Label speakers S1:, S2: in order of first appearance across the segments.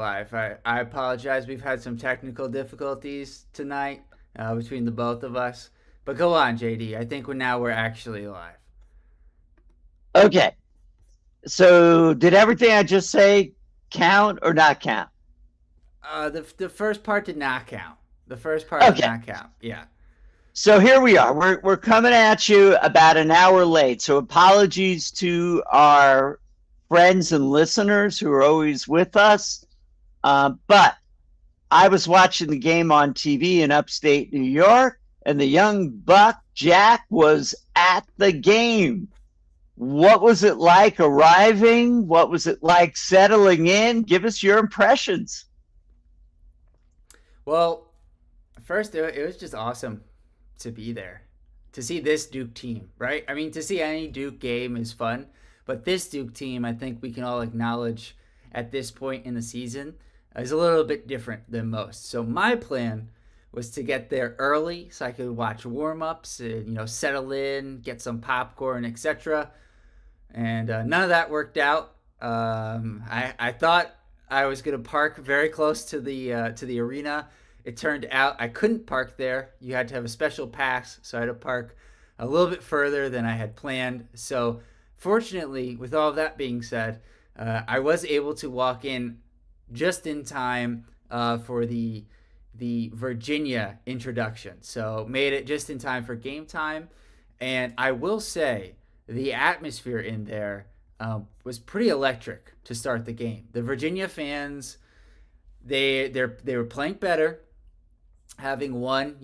S1: Live. I apologize. We've had some technical difficulties tonight between the both of us. But go on, JD. I think we're actually live.
S2: Okay. So did everything I just say count or not count?
S1: The first part did not count. The first part did
S2: Okay.
S1: not count. Yeah.
S2: So here we are. We're coming at you about an hour late. So apologies to our friends and listeners who are always with us. But I was watching the game on TV in upstate New York, and the young buck Jack was at the game. What was it like arriving? What was it like settling in? Give us your impressions.
S1: Well, first it was just awesome to be there, to see this Duke team. Right. I mean, to see any Duke game is fun, but this Duke team, I think we can all acknowledge at this point in the season, is a little bit different than most. So my plan was to get there early so I could watch warm-ups and settle in, get some popcorn, etc. And none of that worked out. I thought I was gonna park very close to the arena. It turned out I couldn't park there. You had to have a special pass, so I had to park a little bit further than I had planned. So fortunately, with all of that being said, I was able to walk in just in time for the Virginia introduction. So made it just in time for game time. And I will say the atmosphere in there was pretty electric to start the game. The Virginia fans, they were playing better, having won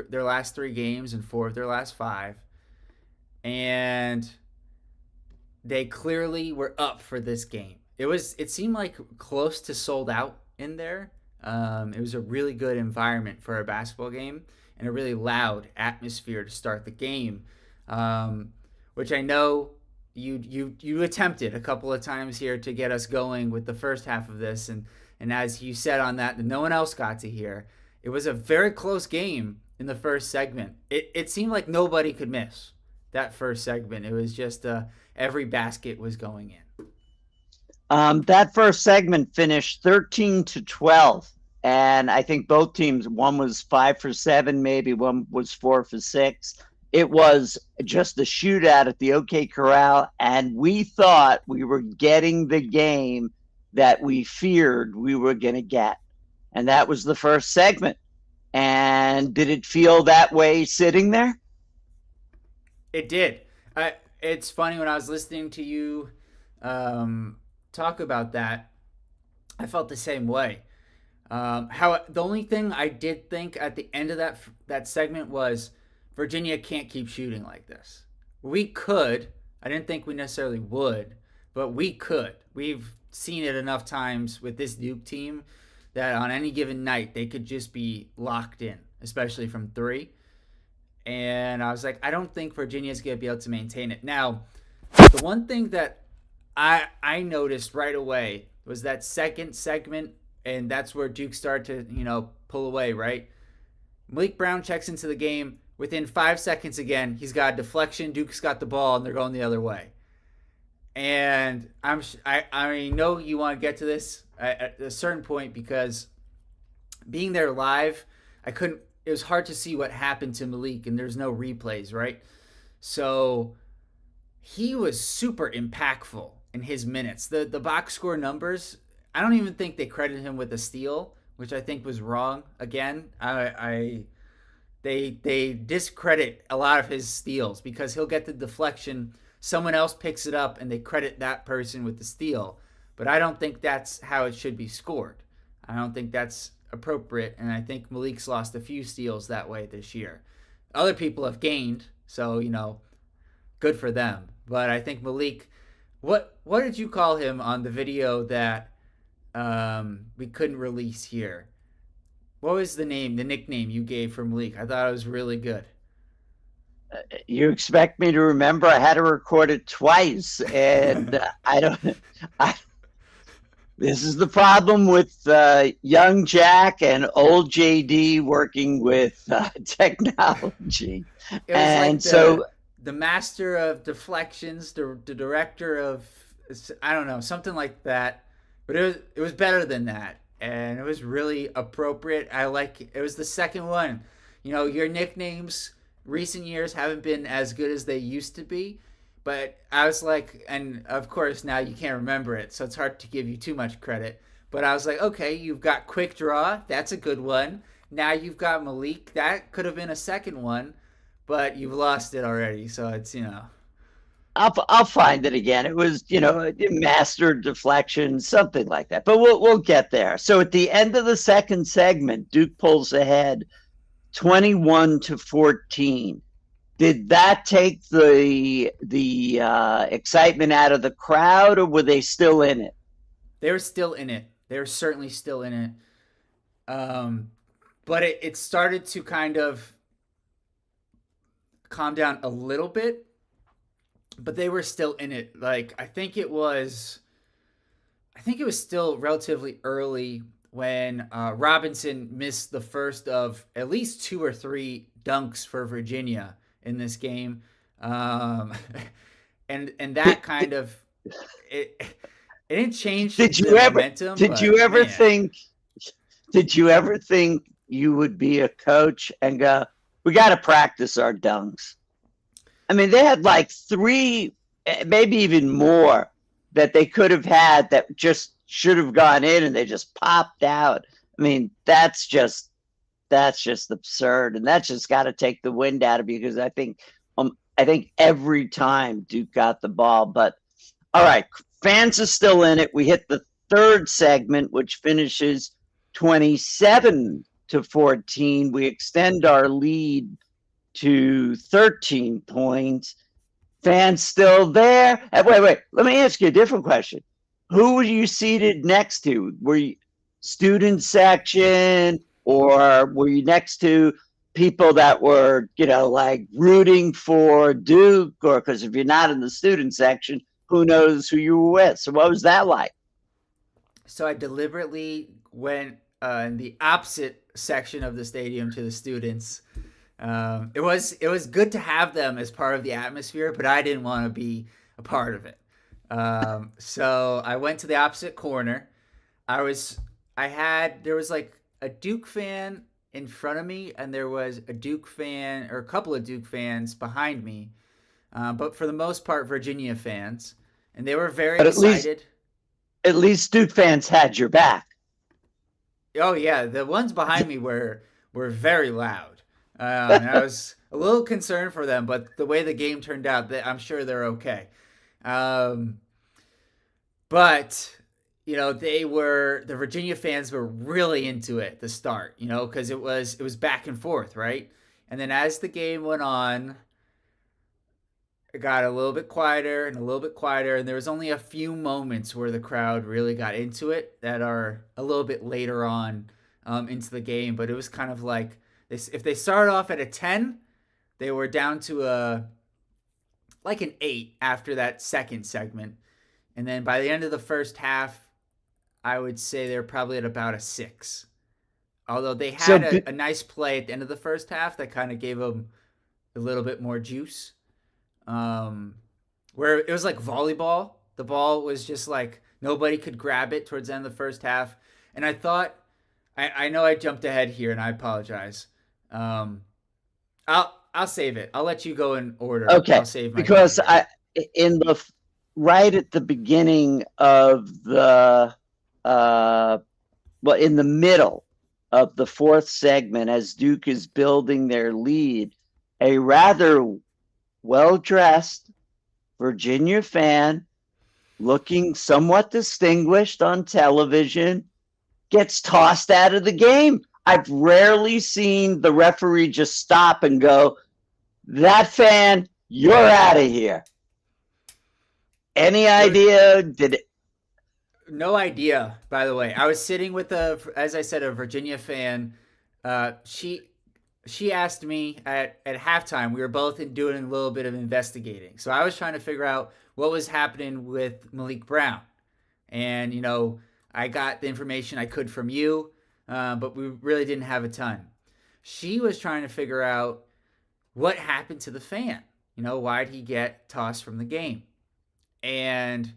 S1: their last three games and four of their last five, and they clearly were up for this game. It seemed like close to sold out in there. It was a really good environment for a basketball game and a really loud atmosphere to start the game, which I know you attempted a couple of times here to get us going with the first half of this, and as you said on that no one else got to hear, it was a very close game in the first segment. It seemed like nobody could miss that first segment. It was just every basket was going in.
S2: That first segment finished 13-12. And I think both teams, one was 5 for 7, maybe one was 4 for 6. It was just a shootout at the OK Corral. And we thought we were getting the game that we feared we were going to get. And that was the first segment. And did it feel that way sitting there?
S1: It did. It's funny when I was listening to you talk about that, I felt the same way. How the only thing I did think at the end of that segment was Virginia can't keep shooting like this. We could. I didn't think we necessarily would, but we could. We've seen it enough times with this Duke team that on any given night they could just be locked in, especially from three. And I was like, I don't think Virginia's gonna be able to maintain it. Now, the one thing that I noticed right away was that second segment, and that's where Duke started to pull away. Right, Malik Brown checks into the game. Within 5 seconds, again, he's got a deflection. Duke's got the ball, and they're going the other way. And I know you want to get to this at a certain point because being there live, I couldn't. It was hard to see what happened to Malik, and there's no replays, right? So he was super impactful in his minutes. The box score numbers, I don't even think they credited him with a steal, which I think was wrong. Again, they discredit a lot of his steals because he'll get the deflection, someone else picks it up, and they credit that person with the steal. But I don't think that's how it should be scored. I don't think that's appropriate, and I think Malik's lost a few steals that way this year. Other people have gained, so good for them. But I think Malik, what did you call him on the video that we couldn't release here? What was the nickname you gave for Malik? I thought it was really good.
S2: You expect me to remember? I had to record it twice, and I don't. I, this is the problem with young Jack and old JD working with technology,
S1: It was like
S2: and so
S1: the master of deflections, the director of, I don't know, something like that. But it was better than that. and it was really appropriate. I like it was the second one. Your nicknames recent years haven't been as good as they used to be, but I was like, and of course now you can't remember it, so it's hard to give you too much credit. But I was like, okay, you've got Quick Draw, that's a good one. Now you've got Malik, that could have been a second one, but you've lost it already, so it's.
S2: I'll find it again. It was, master deflection, something like that. But we'll get there. So at the end of the second segment, Duke pulls ahead 21-14. Did that take the excitement out of the crowd, or were they still in it?
S1: They were still in it. They were certainly still in it. Um, but it started to kind of calm down a little bit, but they were still in it. Like I think it was still relatively early when Robinson missed the first of at least two or three dunks for Virginia in this game, um, and
S2: Did,
S1: that
S2: did,
S1: kind of it. It didn't change
S2: did
S1: the
S2: you ever
S1: momentum,
S2: did
S1: but
S2: you ever
S1: man,
S2: think did you ever think you would be a coach and go, we got to practice our dunks? I mean, they had like three, maybe even more that they could have had that just should have gone in and they just popped out. I mean, that's just absurd, and that's just got to take the wind out of you because I think every time Duke got the ball, but all right, fans are still in it. We hit the third segment, which finishes 27-14. We extend our lead to 13 points. Fans still there? Wait. Let me ask you a different question. Who were you seated next to? Were you student section, or were you next to people that were, like rooting for Duke? Or because if you're not in the student section, who knows who you were with? So what was that like?
S1: so I deliberately went in the opposite section of the stadium to the students. It was good to have them as part of the atmosphere, but I didn't want to be a part of it. So I went to the opposite corner. There was like a Duke fan in front of me, and there was a Duke fan or a couple of Duke fans behind me. But for the most part, Virginia fans, and they were very
S2: But at least
S1: excited.
S2: at least Duke fans had your back.
S1: Oh yeah, the ones behind me were very loud, and I was a little concerned for them. But the way the game turned out, I'm sure they're okay. Um, but the Virginia fans were really into it at the start. Because it was back and forth, right? And then as the game went on, it got a little bit quieter and a little bit quieter, and there was only a few moments where the crowd really got into it that are a little bit later on into the game. But it was kind of like this: if they started off at a 10, they were down to an 8 after that second segment, and then by the end of the first half, I would say they're probably at about a 6. Although they had
S2: So
S1: a nice play at the end of the first half that kind of gave them a little bit more juice, um, where it was like volleyball. The ball was just like nobody could grab it towards the end of the first half, and I thought, I know I jumped ahead here, and I apologize. Um, I'll save it. I'll let you go in order.
S2: okay,
S1: I'll save my
S2: because
S1: comment here.
S2: I in the right at the beginning of the uh well, in the middle of the fourth segment, as Duke is building their lead, a rather well dressed Virginia fan, looking somewhat distinguished on television, gets tossed out of the game. I've rarely seen the referee just stop and go, that fan, you're out of here. Any
S1: There was
S2: idea? Did it?
S1: no idea, by the way. I was sitting with as I said, a Virginia fan. She asked me at halftime. We were both doing a little bit of investigating, so I was trying to figure out what was happening with Malik Brown, and I got the information I could from you, but we really didn't have a ton. She was trying to figure out what happened to the fan. Why did he get tossed from the game? And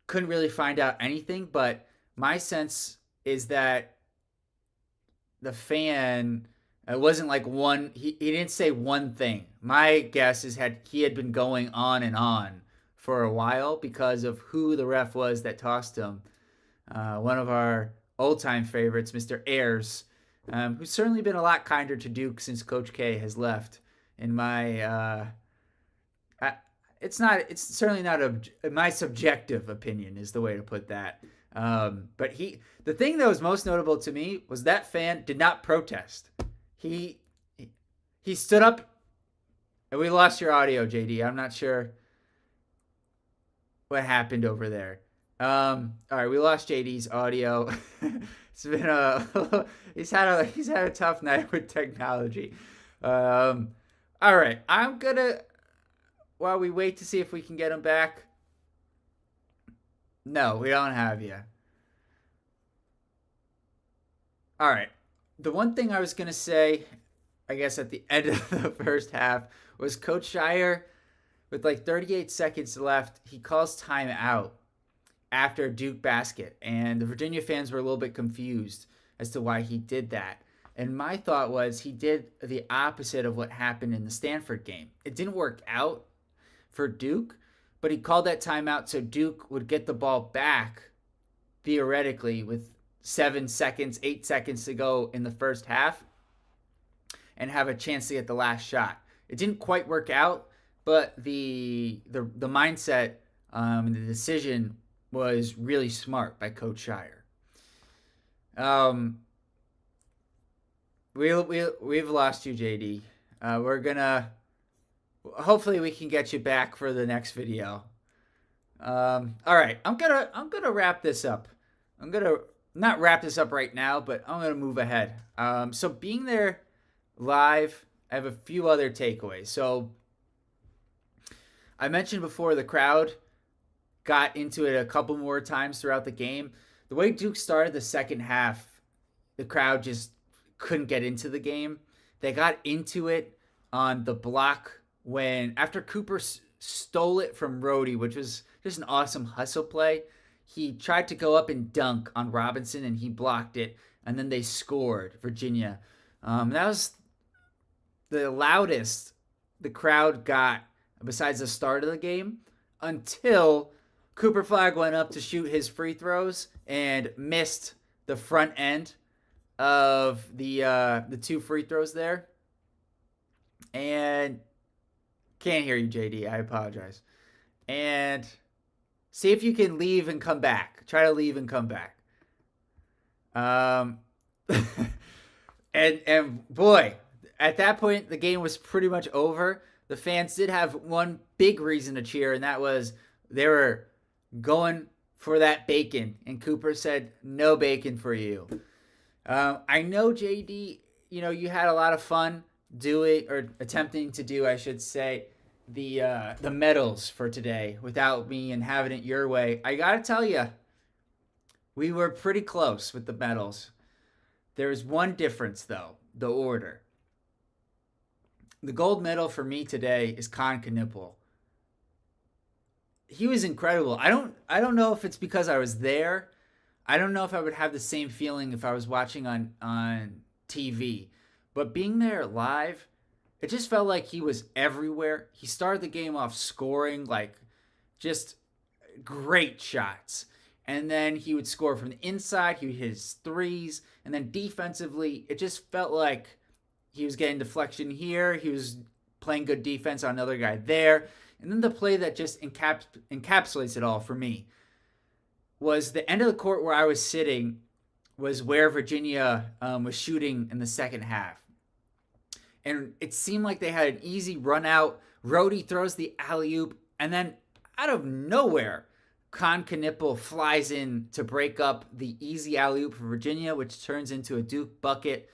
S1: couldn't really find out anything, but my sense is that the fan, it wasn't like one, he didn't say one thing. My guess is he had been going on and on for a while because of who the ref was that tossed him. One of our old time favorites, Mr. Ayers, who's certainly been a lot kinder to Duke since Coach K has left. In my, it's not. It's certainly not my subjective opinion is the way to put that. But the thing that was most notable to me was that fan did not protest. He he stood up, and we lost your audio, JD. I'm not sure what happened over there. All right, we lost JD's audio. It's been he's had a tough night with technology. All right, I'm gonna while we wait to see if we can get him back. No, we don't have you. All right. The one thing I was gonna say, I guess at the end of the first half, was Coach Shire with like 38 seconds left. He calls timeout after a Duke basket, and the Virginia fans were a little bit confused as to why he did that. And my thought was he did the opposite of what happened in the Stanford game. It didn't work out for Duke, but he called that timeout so Duke would get the ball back theoretically with 7 seconds, 8 seconds to go in the first half and have a chance to get the last shot. It didn't quite work out, but the mindset and the decision was really smart by Coach Shire. We've lost you, JD. We're gonna hopefully we can get you back for the next video. All right, I'm gonna wrap this up. I'm gonna not wrap this up right now, but I'm gonna move ahead. So being there live, I have a few other takeaways. So I mentioned before the crowd got into it a couple more times throughout the game. The way Duke started the second half, the crowd just couldn't get into the game. They got into it on the block when after Cooper stole it from Rhodey, which was just an awesome hustle play. He tried to go up and dunk on Robinson, and he blocked it, and then they scored, Virginia. That was the loudest the crowd got besides the start of the game until Cooper Flagg went up to shoot his free throws and missed the front end of the two free throws there. And can't hear you, JD. I apologize. And see if you can leave and come back. Try to leave and come back. And boy, at that point the game was pretty much over. The fans did have one big reason to cheer, and that was they were going for that bacon. And Cooper said, "No bacon for you." I know, JD, you had a lot of fun doing or attempting to do, I should say, the medals for today without me and having it your way. I gotta tell you, we were pretty close with the medals. There's one difference though: the order. The gold medal for me today is Con Knipple. He was incredible. I don't know if it's because I was there. I don't know if I would have the same feeling if I was watching on TV. But being there live, it just felt like he was everywhere. He started the game off scoring like just great shots. And then he would score from the inside. He would hit his threes. And then defensively, it just felt like he was getting deflection here. He was playing good defense on another guy there. And then the play that just encapsulates it all for me was the end of the court where I was sitting was where Virginia was shooting in the second half. And it seemed like they had an easy run out. Rhodey throws the alley-oop. And then out of nowhere, Con Knipple flies in to break up the easy alley-oop for Virginia, which turns into a Duke bucket.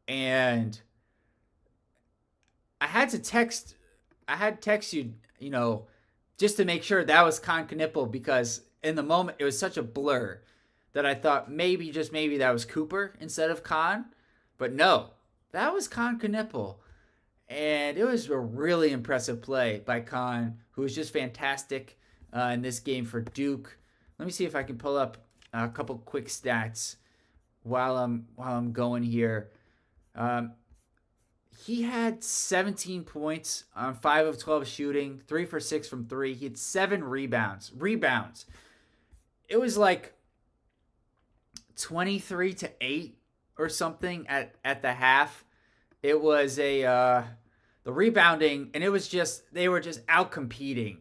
S1: And I had text you, just to make sure that was Con Knipple, because in the moment it was such a blur that I thought maybe, just maybe, that was Cooper instead of Con. But no, that was Con Knipple. And it was a really impressive play by Con, who was just fantastic in this game for Duke. Let me see if I can pull up a couple quick stats while I'm going here. Um, he had 17 points on 5 of 12 shooting, 3 for 6 from 3. He had 7 rebounds. Rebounds. It was like 23-8 or something at the half. It was the rebounding, and it was just they were just out competing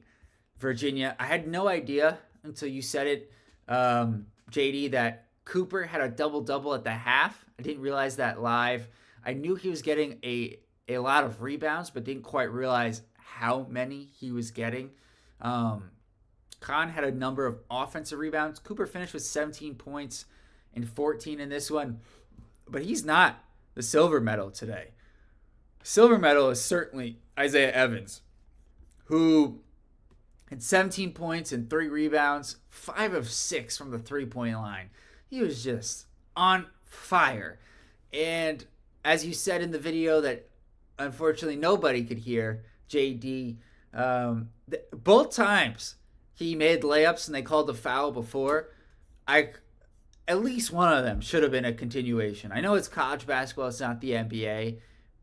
S1: Virginia. I had no idea until you said it, JD, that Cooper had a double double at the half. I didn't realize that live. I knew he was getting a lot of rebounds, but didn't quite realize how many he was getting. Khan had a number of offensive rebounds. Cooper finished with 17 points and 14 in this one, but he's not the silver medal today. Silver medal is certainly Isaiah Evans, who had 17 points and 3 rebounds, 5 of 6 from the 3-point line. He was just on fire. And as you said in the video that unfortunately nobody could hear, JD, both times he made layups and they called the foul before, at least one of them should have been a continuation. I know it's college basketball, it's not the NBA,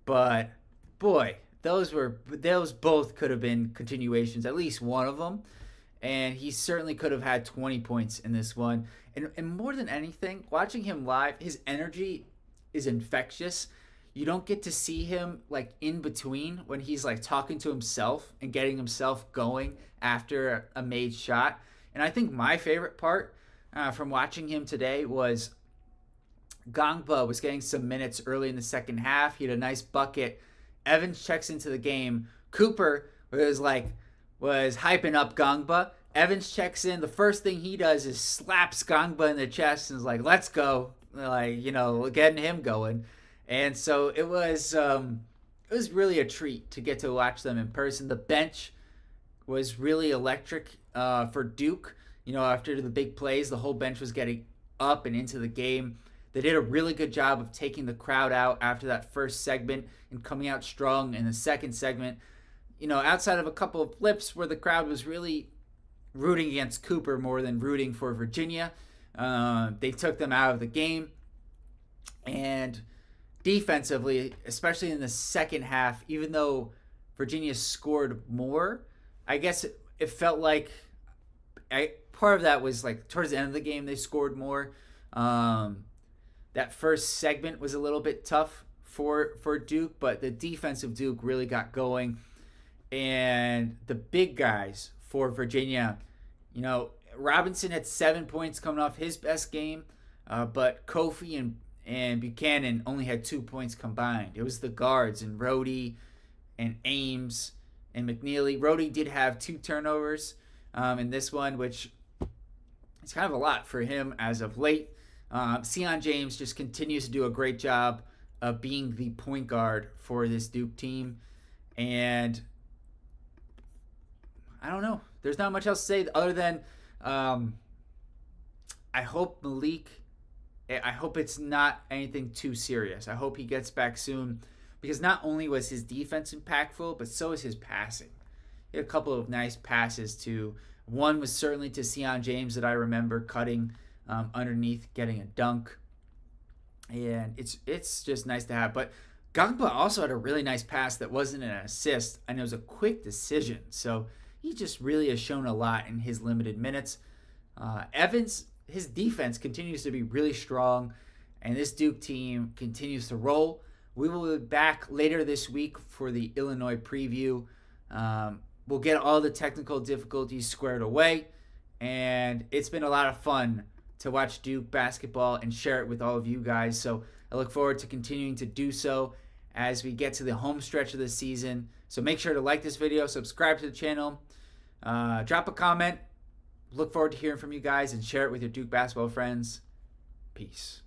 S1: but boy, those both could have been continuations, at least one of them. And he certainly could have had 20 points in this one. And more than anything, watching him live, his energy is infectious. You don't get to see him like in between when he's like talking to himself and getting himself going after a made shot. And I think my favorite part from watching him today was Gongba was getting some minutes early in the second half. He had a nice bucket. Evans checks into the game. Cooper was hyping up Gongba. Evans checks in. The first thing he does is slaps Gongba in the chest and is like, "Let's go!" Getting him going. And so it was really a treat to get to watch them in person. The bench was really electric for Duke. After the big plays, the whole bench was getting up and into the game. They did a really good job of taking the crowd out after that first segment and coming out strong in the second segment. Outside of a couple of flips where the crowd was really rooting against Cooper more than rooting for Virginia, they took them out of the game. And defensively, especially in the second half, even though Virginia scored more, I guess it felt like part of that was like towards the end of the game they scored more. That first segment was a little bit tough for Duke, but the defensive Duke really got going. And the big guys for Virginia, Robinson had 7 points coming off his best game, but Kofi and Buchanan only had 2 points combined. It was the guards and Rhodey and Ames and McNeely. Rhodey did have 2 turnovers in this one, which is kind of a lot for him as of late. Sion James just continues to do a great job of being the point guard for this Duke team. And I don't know. There's not much else to say other than I hope it's not anything too serious. I hope he gets back soon, because not only was his defense impactful, but so is his passing. He had a couple of nice passes too. One was certainly to Sion James that I remember cutting underneath, getting a dunk. And it's just nice to have. But Gongba also had a really nice pass that wasn't an assist, and it was a quick decision. So he just really has shown a lot in his limited minutes. Evans, his defense continues to be really strong, and this Duke team continues to roll. We will be back later this week for the Illinois preview. We'll get all the technical difficulties squared away, and it's been a lot of fun to watch Duke basketball and share it with all of you guys. So I look forward to continuing to do so as we get to the home stretch of the season. So make sure to like this video, subscribe to the channel, drop a comment. Look forward to hearing from you guys, and share it with your Duke basketball friends. Peace.